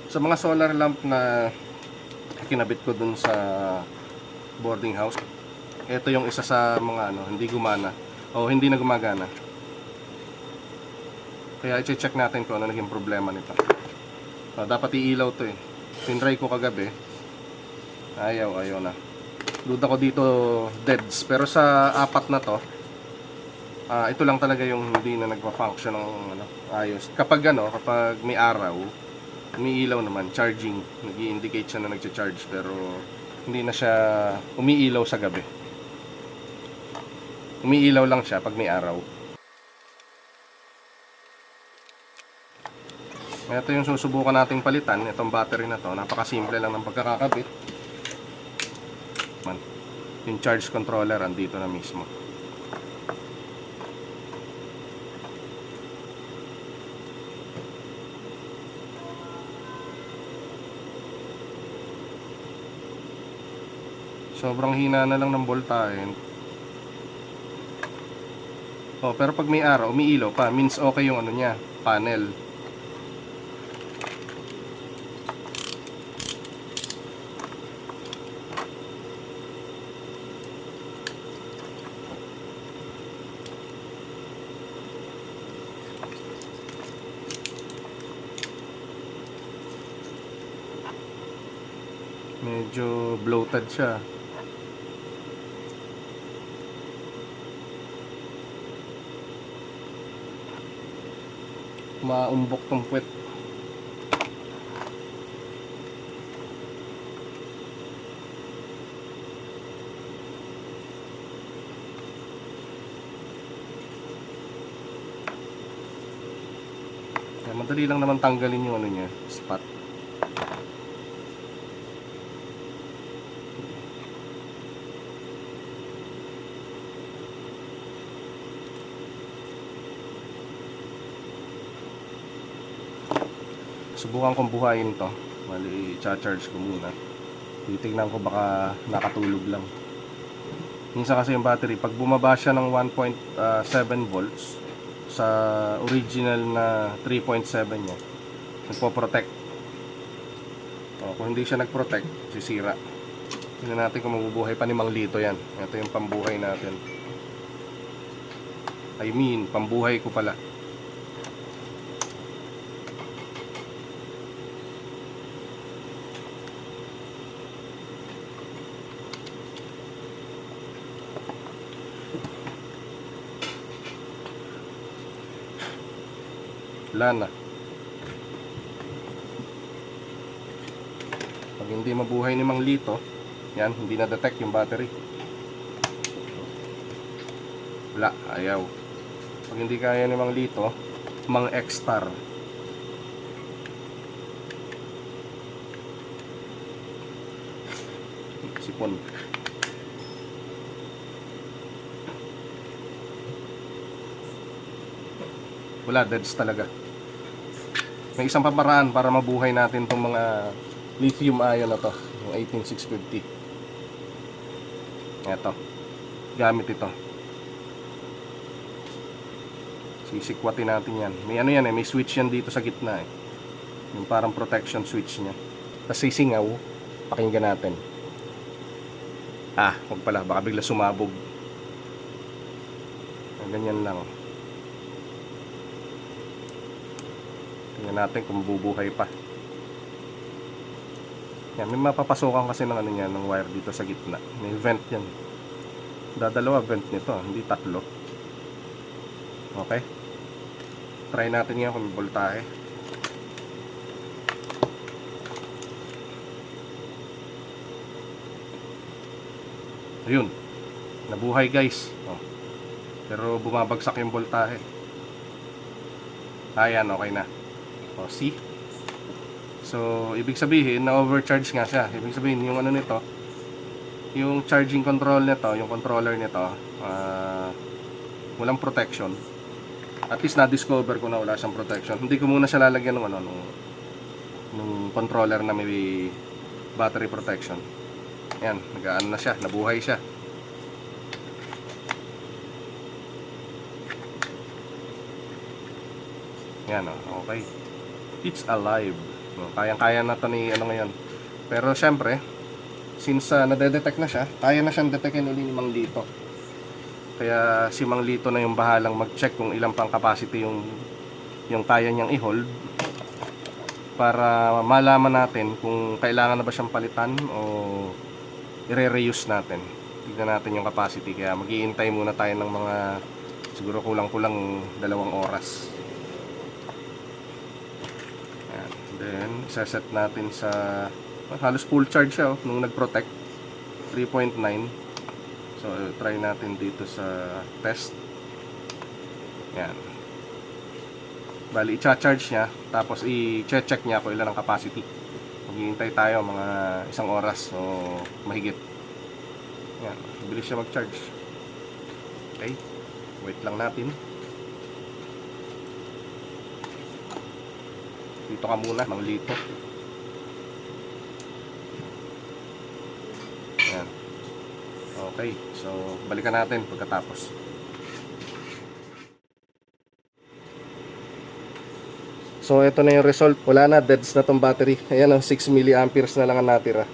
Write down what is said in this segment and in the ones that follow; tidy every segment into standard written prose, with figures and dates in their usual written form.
Sa mga solar lamp na kinabit ko dun sa boarding house, ito yung isa sa mga hindi gumana o hindi na gumagana. Kaya i-check natin kung ano naging problema nito. Dapat iilaw to eh. Tinry ko kagabi. Ayaw na. Duda ko dito deads. Pero sa apat na to, ito lang talaga yung hindi na nagpa-function ng ayos. Kapag may araw, umiilaw naman, charging. Nag-i-indicate siya na nagcha-charge pero hindi na siya umiilaw sa gabi. Umiilaw lang siya pag may araw. Ito yung susubukan nating palitan, itong battery na to. Napakasimple lang ng pagkakakabit. Yung charge controller andito na mismo. Sobrang hina na lang ng voltahe. Pero pag may araw, umiilaw pa. Means okay yung niya, panel. Medyo bloated siya. Maumbok tong puwet. Madali lang naman tanggalin yung niya, spot. Subukan kong buhayin to. Mali, i-charge ko muna. Titignan ko baka nakatulog lang. Minsan kasi yung battery, pag bumaba siya ng 1.7 volts sa original na 3.7 niya, nagpo-protect. Kung hindi siya nag-protect, sisira. Tingnan natin kung mabubuhay pa ni Mang Lito yan. Ito yung pambuhay natin. Pambuhay ko pala. Wala na. Pag hindi mabuhay ni Mang Lito, yan, hindi na detect yung battery. Wala, ayaw. Pag hindi kaya ni Mang Lito, Mang X-Star. Sipon. Wala, deads talaga. May isang pamaraan para mabuhay natin itong mga lithium ion na to, yung 18650. Eto, gamit ito. Sisikwatin natin yan. May yan may switch yan dito sa gitna eh. Yung parang protection switch niya. Tapos sisingaw, pakinggan natin. Huwag pala, baka bigla sumabog. Ganyan lang. Tingnan natin kung bubuhay pa. Yan, may mapapasokan kasi ng ng wire dito sa gitna. May vent yan. Dadalawa vent nito, hindi tatlo. Okay? Try natin yan kung may voltahe. Ayun. Nabuhay guys. Pero bumabagsak yung voltahe. Ayan, okay na. See? So, ibig sabihin, na-overcharge nga siya. Ibig sabihin, yung nito, yung charging control nito, yung controller nito, walang protection. At least na-discover ko na wala siyang protection. Hindi ko muna siya lalagyan ng nung controller na may battery protection. Ayan, nag-aano na siya, nabuhay siya. Yan, okay. It's alive. No, kayang-kaya na to ni ano ngayon. Pero syempre, since nade-detect na siya, kaya na siyang detekin uli ni Mang Lito. Kaya si Mang Lito na yung bahalang mag-check kung ilang pang capacity yung kaya niyang i-hold para malaman natin kung kailangan na ba siyang palitan o i-reuse natin. Tignan natin yung capacity. Kaya mag-iintay muna tayo ng mga siguro kulang-kulang 2 oras. Ayan. Then isa-set natin sa halos full charge siya nung nag-protect 3.9. So try natin dito sa test. Ayan. Bali i-charge niya, tapos i-check niya kung ilan ang capacity. Maghihintay tayo mga 1 oras o mahigit. Ayan, bilis siya mag-charge. Okay, wait lang natin. Dito ka muna, Mang Lito. Ayan. Okay, so balikan natin pagkatapos. So ito na yung result. Wala na, deads na tong battery. Ayan o, 6 milliamperes na lang ang natira.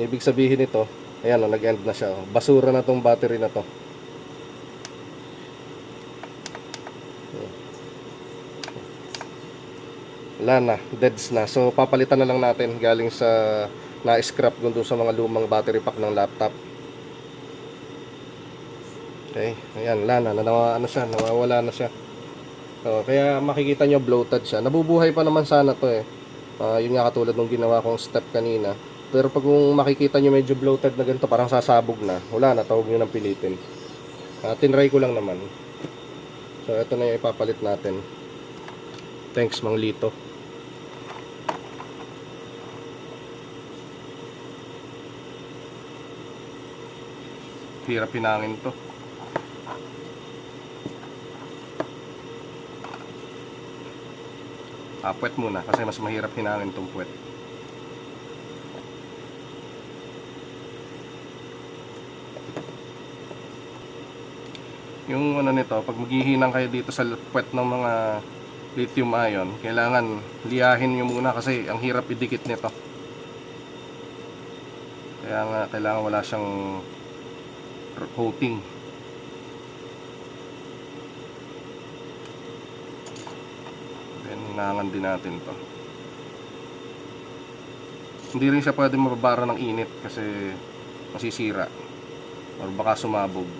Ibig sabihin ito, ayan o, nag-end na siya o. Basura na tong battery na to. Wala na, deads na. So papalitan na lang natin galing sa na-scrap doon sa mga lumang battery pack ng laptop. Okay, ayan, wala na, nawawala na siya. So, kaya makikita nyo bloated siya. Nabubuhay pa naman sana to eh. Yun nga katulad nung ginawa kong step kanina. Pero pag kung makikita nyo medyo bloated na ganito, parang sasabog na. Wala na, tawag nyo ng pilitin. Tinry ko lang naman. So ito na yung ipapalit natin. Thanks Mang Lito. Hirap pinangin to. Puwet muna kasi mas mahirap hinangin tong puwet. Yung ano nito, pag maghihinang kayo dito sa puwet ng mga lithium ion, kailangan liyahin nyo muna kasi ang hirap idikit nito. Kaya nga kailangan wala siyang coating. Hinangan din natin to. Hindi rin siya pwede mababara ng init kasi masisira or baka sumabog.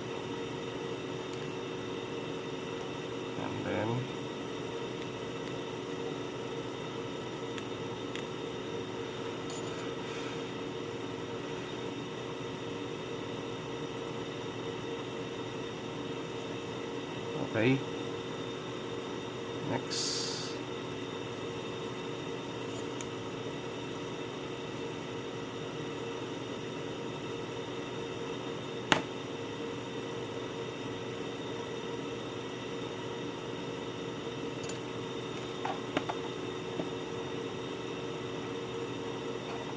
And then okay, next.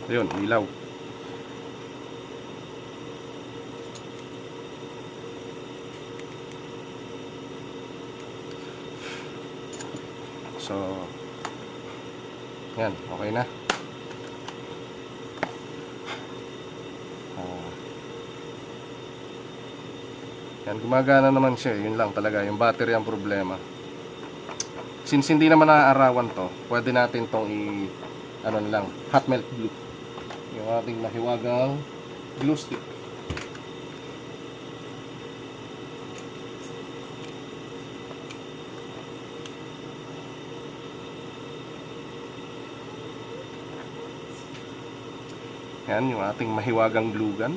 Ayun, ilaw. So, yan, okay na. Yan, gumagana naman siya. Yun lang talaga, yung battery ang problema. Since hindi naman naaarawan to, pwede natin tong ano lang, hot melt glue. Yung ating mahiwagang glue stick. Yan, yung ating mahiwagang glue gun.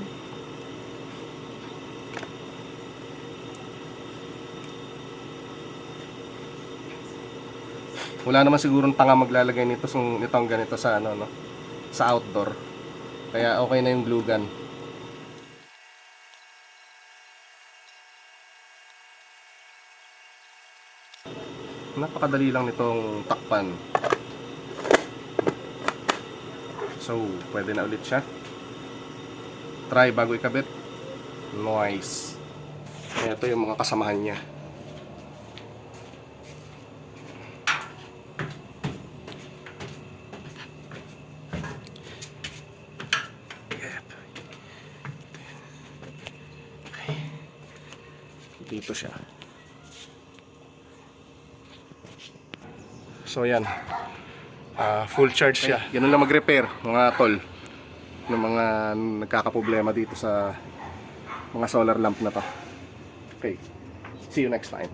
Wala naman sigurong tanga maglalagay nitong ganito sa ano, no? Sa outdoor. Kaya okay na yung glue gun. Napakadali lang nitong takpan. So, pwede na ulit siya. Try bago ikabit. Nice. Ito yung mga kasamahan niya. Dito siya. So yan. Full charge siya. Ganun lang mag-repair mga tol. Ng mga nagkakaproblema dito sa mga solar lamp na to. Okay. See you next time.